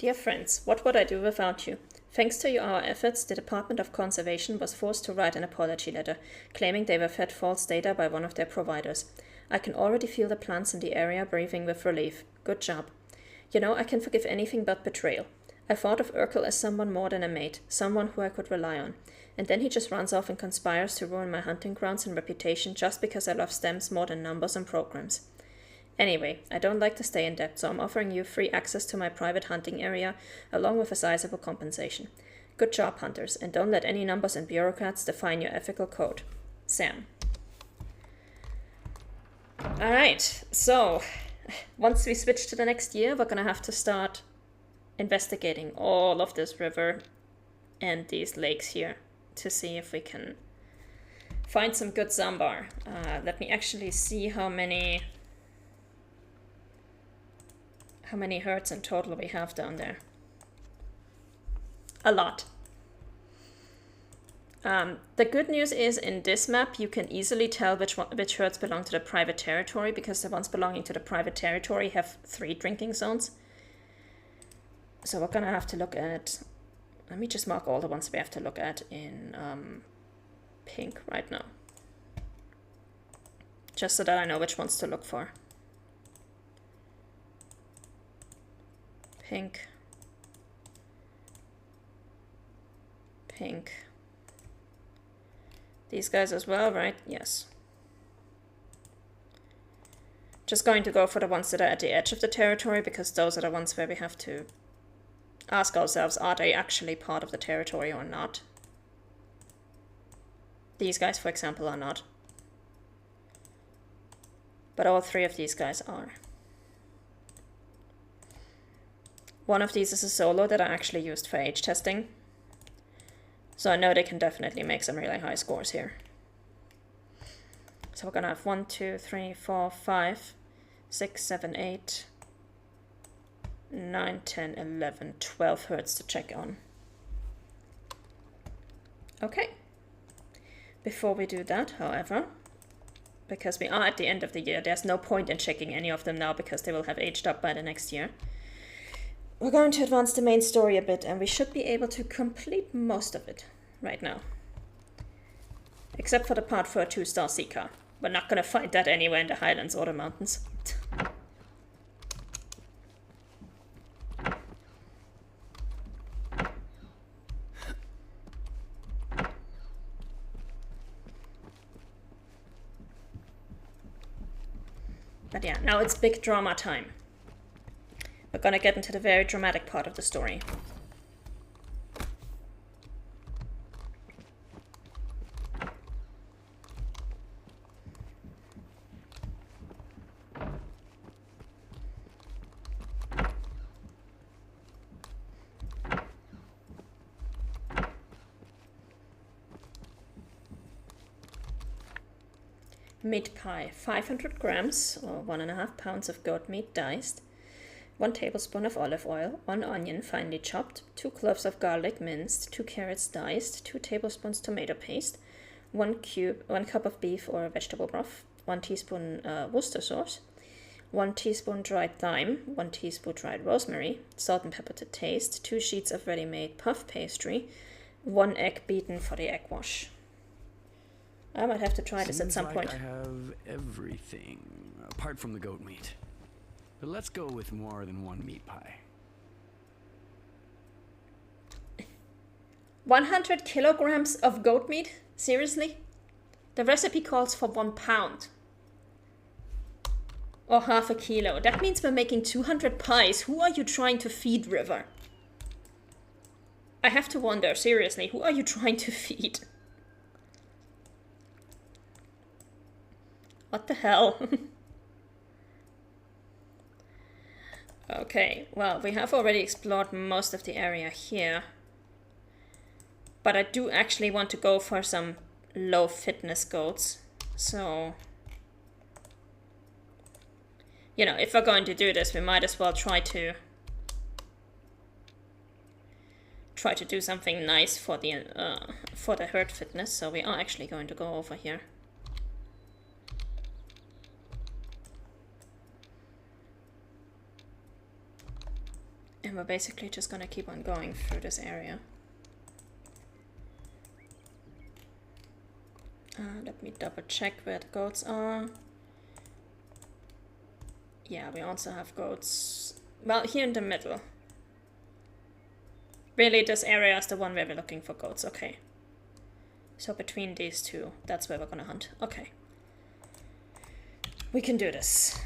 Dear friends, what would I do without you? Thanks to our efforts, the Department of Conservation was forced to write an apology letter, claiming they were fed false data by one of their providers. I can already feel the plants in the area breathing with relief. Good job. You know, I can forgive anything but betrayal. I thought of Urkel as someone more than a mate, someone who I could rely on. And then he just runs off and conspires to ruin my hunting grounds and reputation just because I love stems more than numbers and programs. Anyway, I don't like to stay in debt, so I'm offering you free access to my private hunting area, along with a sizable compensation. Good job, hunters, and don't let any numbers and bureaucrats define your ethical code. Sam. Alright, so once we switch to the next year, we're gonna have to start investigating all of this river and these lakes here to see if we can find some good sambar. Let me actually see how many herds in total we have down there. A lot. The good news is in this map you can easily tell which herds belong to the private territory, because the ones belonging to the private territory have 3 drinking zones. So we're gonna have to look at, let me just mark all the ones we have to look at in pink right now, just so that I know which ones to look for. Pink, pink. These guys as well, right? Yes. Just going to go for the ones that are at the edge of the territory, because those are the ones where we have to ask ourselves, are they actually part of the territory or not? These guys, for example, are not. But all 3 of these guys are. One of these is a solo that I actually used for age testing. So I know they can definitely make some really high scores here. So we're gonna have 1, 2, 3, 4, 5, 6, 7, 8, 9, 10, 11, 12 herds to check on. Okay. Before we do that, however, because we are at the end of the year, there's no point in checking any of them now because they will have aged up by the next year. We're going to advance the main story a bit, and we should be able to complete most of it right now. Except for the part for a 2-star Seeker. We're not going to find that anywhere in the Highlands or the mountains. But yeah, now it's big drama time. We're gonna get into the very dramatic part of the story. Meat pie, 500 grams or 1.5 pounds of goat meat diced, 1 tablespoon of olive oil, 1 onion finely chopped, 2 cloves of garlic minced, 2 carrots diced, 2 tablespoons tomato paste, 1 cup of beef or vegetable broth, 1 teaspoon Worcester sauce, 1 teaspoon dried thyme, 1 teaspoon dried rosemary, salt and pepper to taste, 2 sheets of ready-made puff pastry, 1 egg beaten for the egg wash. I might have to try this at some point. I have everything, apart from the goat meat. But let's go with more than 1 meat pie. 100 kilograms of goat meat? Seriously? The recipe calls for 1 pound. Or half a kilo. That means we're making 200 pies. Who are you trying to feed, River? I have to wonder, seriously, who are you trying to feed? What the hell? Okay, well, we have already explored most of the area here. But I do actually want to go for some low fitness goats. So, you know, if we're going to do this, we might as well try to do something nice for the herd fitness. So we are actually going to go over here. And we're basically just gonna keep on going through this area. Let me double check where the goats are. Yeah, we also have goats. Well, here in the middle. Really, this area is the one where we're looking for goats. Okay. So between these two, that's where we're gonna hunt. Okay. We can do this.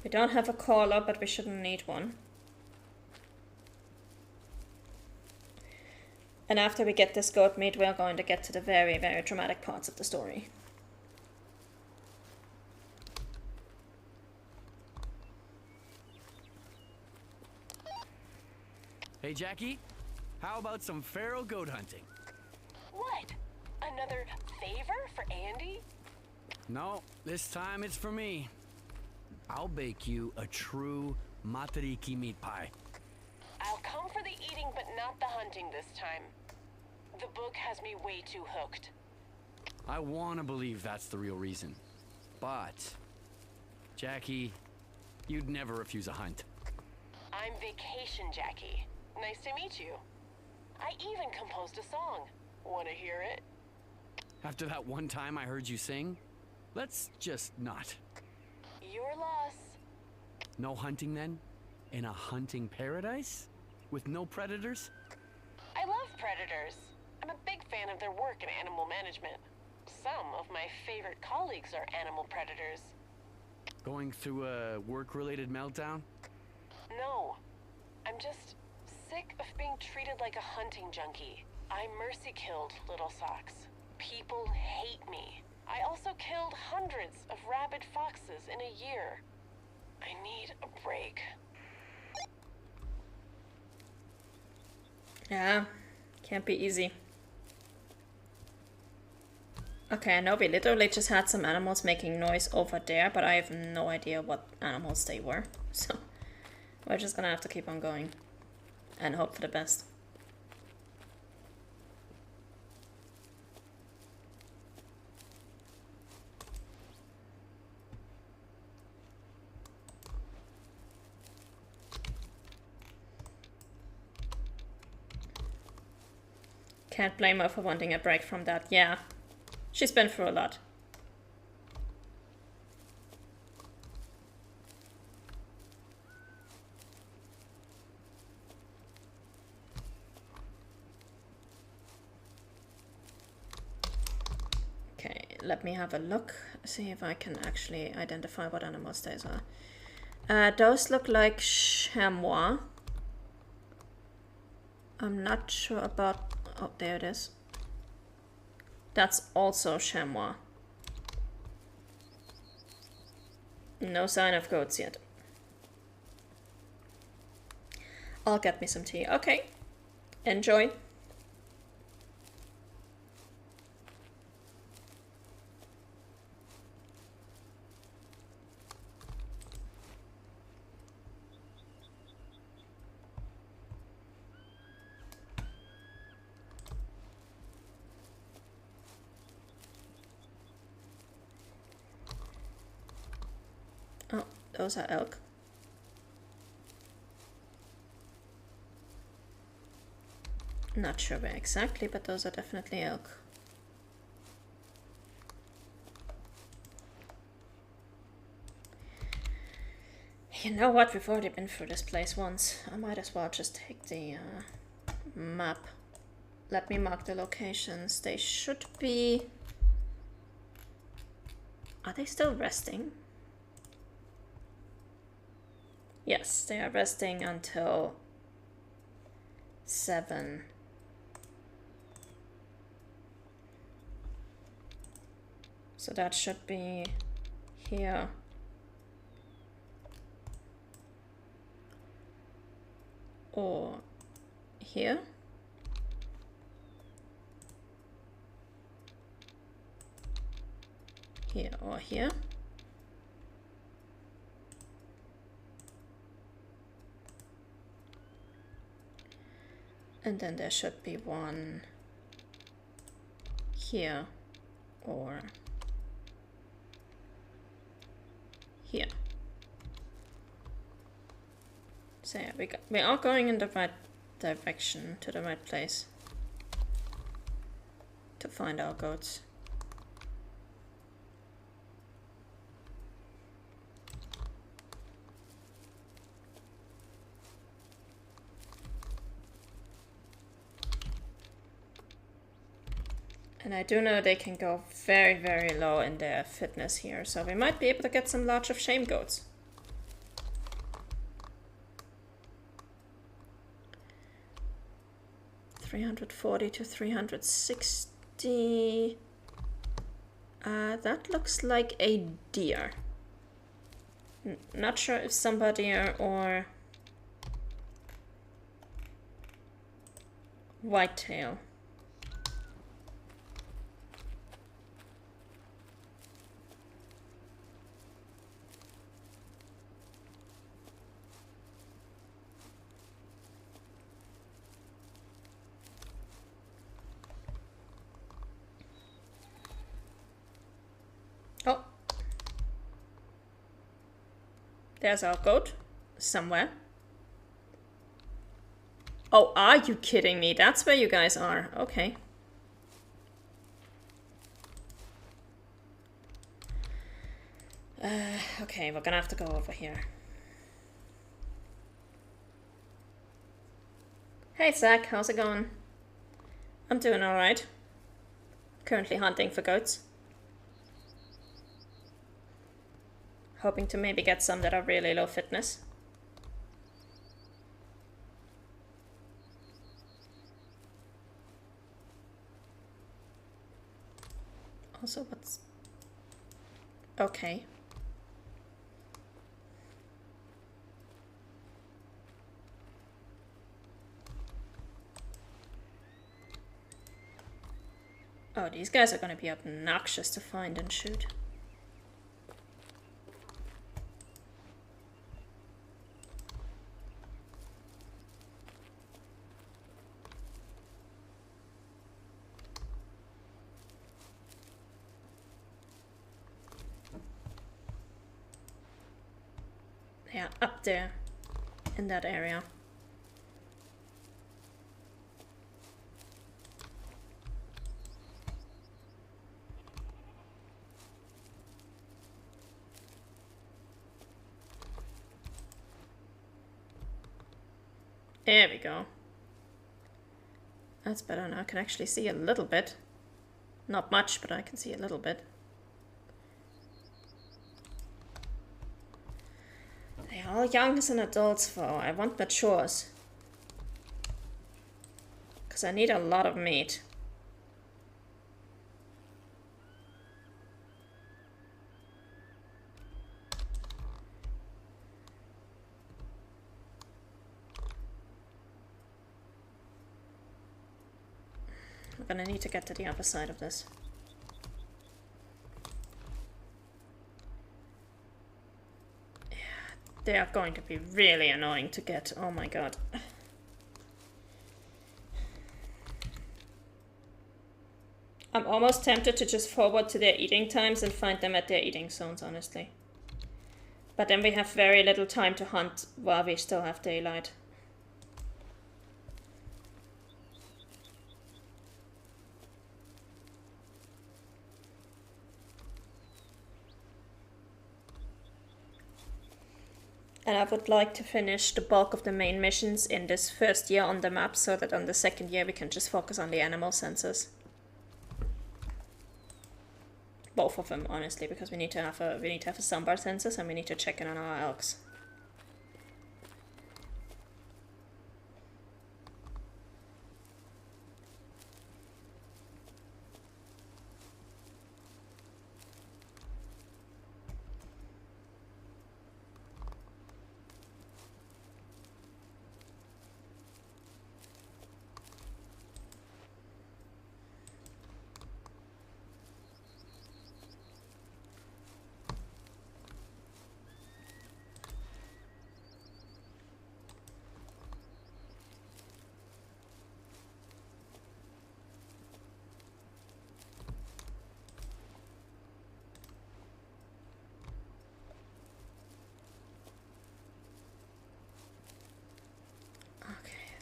We don't have a caller, but we shouldn't need one. And after we get this goat meat, we're going to get to the very, very dramatic parts of the story. Hey, Jackie, how about some feral goat hunting? What? Another favor for Andy? No, this time it's for me. I'll bake you a true matariki meat pie. I'll come for the eating, but not the hunting this time. The book has me way too hooked. I want to believe that's the real reason. But, Jackie, you'd never refuse a hunt. I'm Vacation Jackie. Nice to meet you. I even composed a song. Want to hear it? After that one time I heard you sing, let's just not. Your loss. No hunting then? In a hunting paradise? With no predators? I love predators. I'm a big fan of their work in animal management. Some of my favorite colleagues are animal predators. Going through a work-related meltdown? No. I'm just sick of being treated like a hunting junkie. I mercy killed Little Socks. People hate me. I also killed hundreds of rabid foxes in a year. I need a break. Yeah, can't be easy. Okay, I know we literally just had some animals making noise over there, but I have no idea what animals they were. So we're just gonna have to keep on going and hope for the best. Can't blame her for wanting a break from that. Yeah, she's been through a lot. Okay, let me have a look, see if I can actually identify what animals those are. Those look like chamois. I'm not sure about... Oh, there it is. That's also chamois. No sign of goats yet. I'll get me some tea. Okay. Enjoy. Oh, those are elk. Not sure where exactly, but those are definitely elk. You know what? We've already been through this place once. I might as well just take the map. Let me mark the locations. They should be... Are they still resting? Yes, they are resting until 7. So that should be here. Or here. Here or here. And then there should be one here or So yeah, we are going in the right direction, to the right place. To find our goats. And I do know they can go very, very low in their fitness here, so we might be able to get some Large of Shame goats. $340 to $360. That looks like a deer. Not sure if somebody or whitetail. Oh, there's our goat somewhere. Oh, are you kidding me? That's where you guys are. Okay. Okay, we're gonna have to go over here. Hey Zach, how's it going? I'm doing alright. Currently hunting for goats. Hoping to maybe get some that are really low fitness. Also, what's... Okay. Oh, these guys are gonna be obnoxious to find and shoot. Yeah, up there, in that area. There we go. That's better now. I can actually see a little bit. Not much, but I can see a little bit. They're all youngs and adults, though. I want matures. Because I need a lot of meat. I'm gonna need to get to the other side of this. Yeah, they are going to be really annoying to get. Oh my god. I'm almost tempted to just forward to their eating times and find them at their eating zones, honestly. But then we have very little time to hunt while we still have daylight. And I would like to finish the bulk of the main missions in this first year on the map, so that on the second year we can just focus on the animal sensors. Both of them, honestly, because we need to have a sambar census and we need to check in on our elks.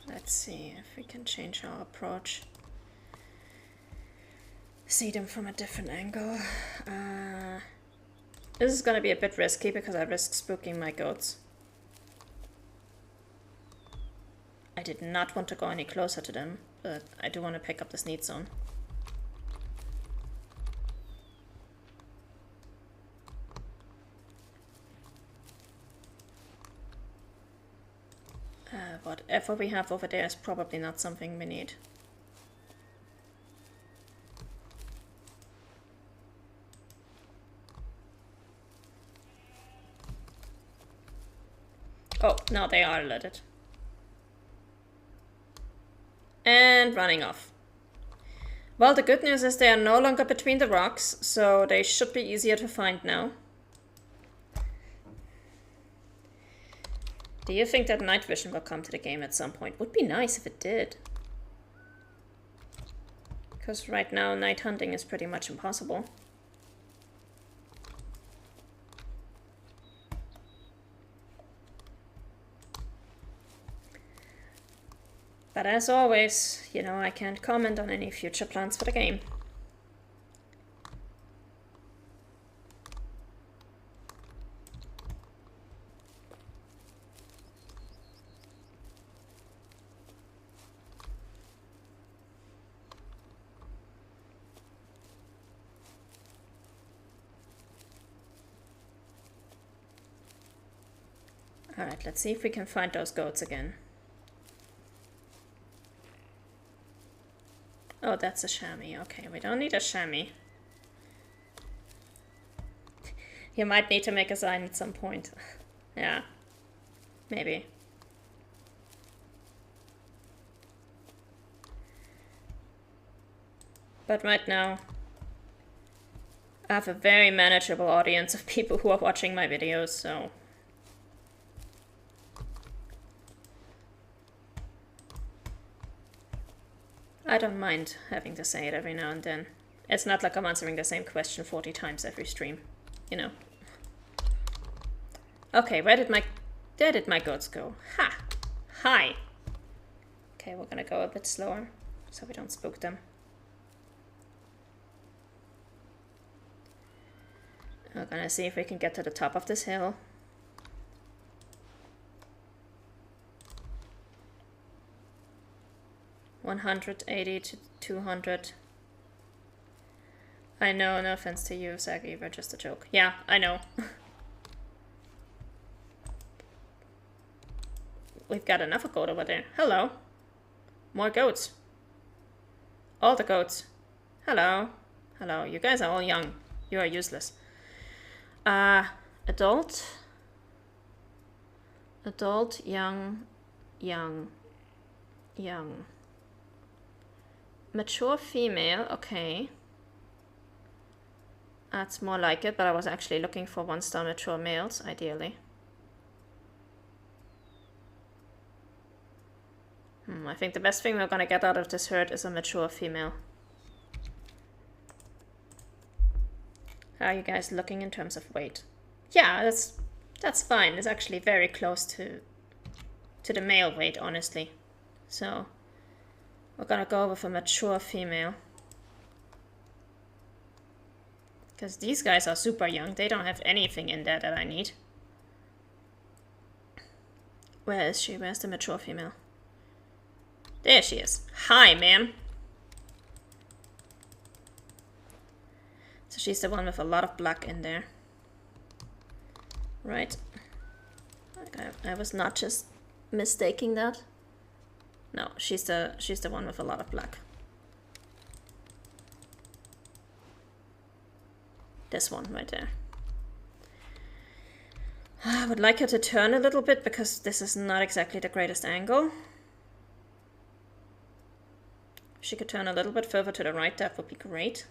Let's see if we can change our approach. See them from a different angle. This is gonna be a bit risky because I risk spooking my goats. I did not want to go any closer to them, but I do want to pick up the sneak zone. Whatever we have over there is probably not something we need. Oh, now they are alerted. And running off. Well, the good news is they are no longer between the rocks, so they should be easier to find now. Do you think that night vision will come to the game at some point? Would be nice if it did. Because right now night hunting is pretty much impossible. But as always, you know, I can't comment on any future plans for the game. Alright, let's see if we can find those goats again. Oh, that's a chamois. Okay, we don't need a chamois. You might need to make a sign at some point. Yeah, maybe. But right now, I have a very manageable audience of people who are watching my videos, so... I don't mind having to say it every now and then. It's not like I'm answering the same question 40 times every stream, you know. Okay, where did my goats go? Ha! Hi! Okay, we're gonna go a bit slower, so we don't spook them. We're gonna see if we can get to the top of this hill. $180 to $200. I know, no offense to you, Sagi, we're just a joke. Yeah, I know. We've got enough of goat over there. Hello. More goats. All the goats. Hello. Hello. You guys are all young. You are useless. Adult. Adult, young, young, young. Mature female, okay. That's more like it, but I was actually looking for 1-star mature males, ideally. I think the best thing we're gonna get out of this herd is a mature female. How are you guys looking in terms of weight? Yeah, that's fine. It's actually very close to the male weight, honestly. So we're gonna go with a mature female. Because these guys are super young. They don't have anything in there that I need. Where is she? Where's the mature female? There she is. Hi, ma'am. So she's the one with a lot of black in there. Right. I was not just mistaking that. No, she's the one with a lot of black. This one right there. I would like her to turn a little bit because this is not exactly the greatest angle. If she could turn a little bit further to the right, that would be great.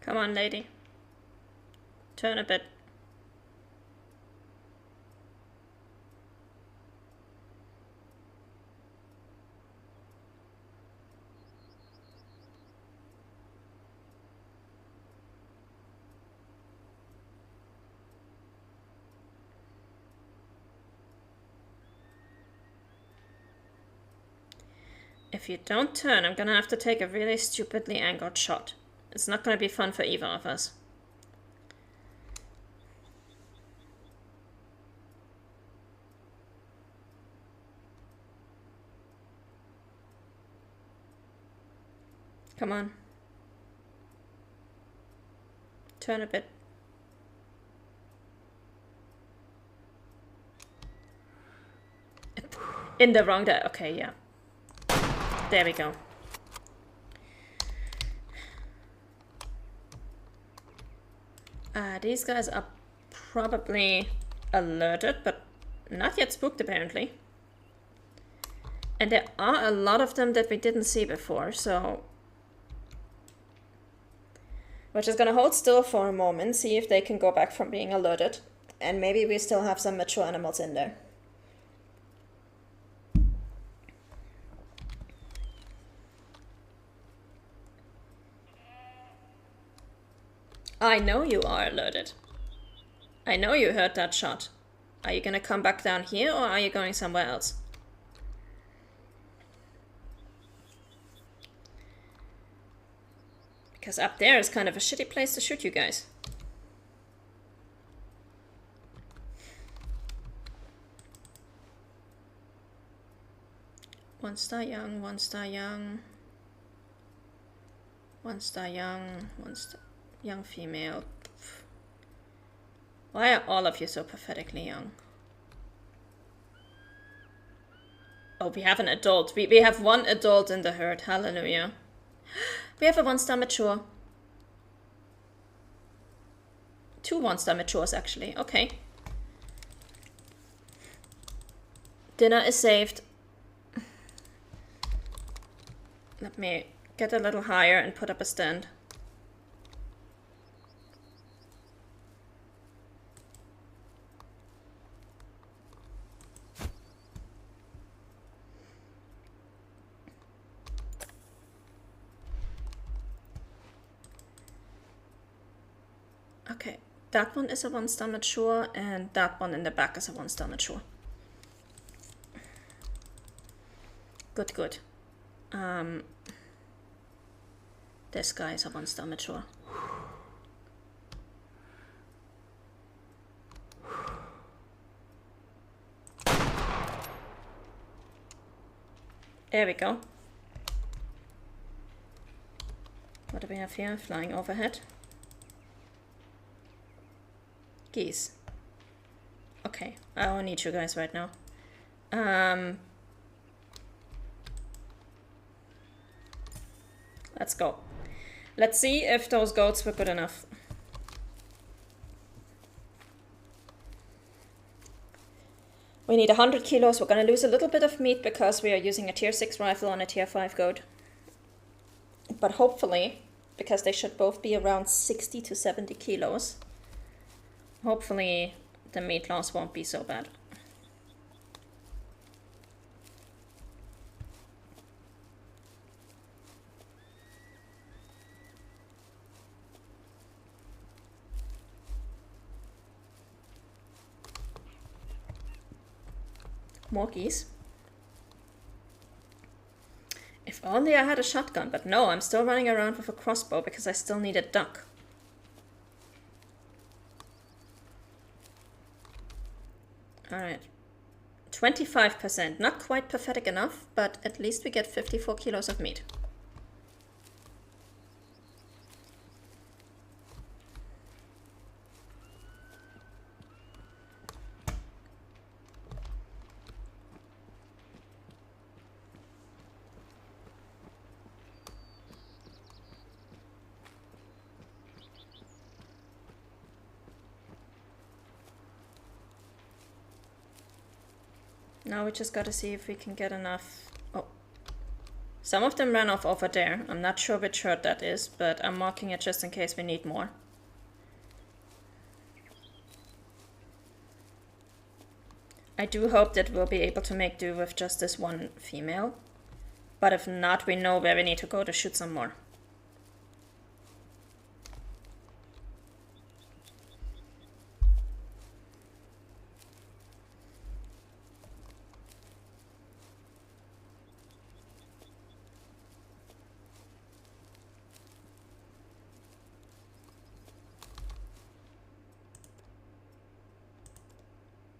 Come on, lady. Turn a bit. If you don't turn, I'm gonna have to take a really stupidly angled shot. It's not gonna be fun for either of us. Come on. Turn a bit. In the wrong direction. Okay, yeah. There we go. These guys are probably alerted, but not yet spooked apparently. And there are a lot of them that we didn't see before, so we're just gonna hold still for a moment, see if they can go back from being alerted. And maybe we still have some mature animals in there. I know you are alerted. I know you heard that shot. Are you gonna come back down here or are you going somewhere else? Because up there is kind of a shitty place to shoot you guys. One star young, one star young. One star young, one star young female. Why are all of you so pathetically young? Oh, we have an adult. We have one adult in the herd. Hallelujah. We have a one-star mature. 2 one-star matures, actually. Okay. Dinner is saved. Let me get a little higher and put up a stand. Okay, that one is a one-star mature, and that one in the back is a one-star mature. Good, good. This guy is a one-star mature. There we go. What do we have here? Flying overhead. Geese. Okay, I don't need you guys right now. Let's go. Let's see if those goats were good enough. We need 100 kilos. We're gonna lose a little bit of meat because we are using a tier 6 rifle on a tier 5 goat. But hopefully, because they should both be around 60 to 70 kilos, hopefully the meat loss won't be so bad. More geese. If only I had a shotgun, but no, I'm still running around with a crossbow because I still need a duck. Alright. 25%. Not quite pathetic enough, but at least we get 54 kilos of meat. Now we just gotta see if we can get enough. Oh. Some of them ran off over there. I'm not sure which herd that is, but I'm marking it just in case we need more. I do hope that we'll be able to make do with just this one female. But if not, we know where we need to go to shoot some more.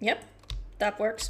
Yep, that works.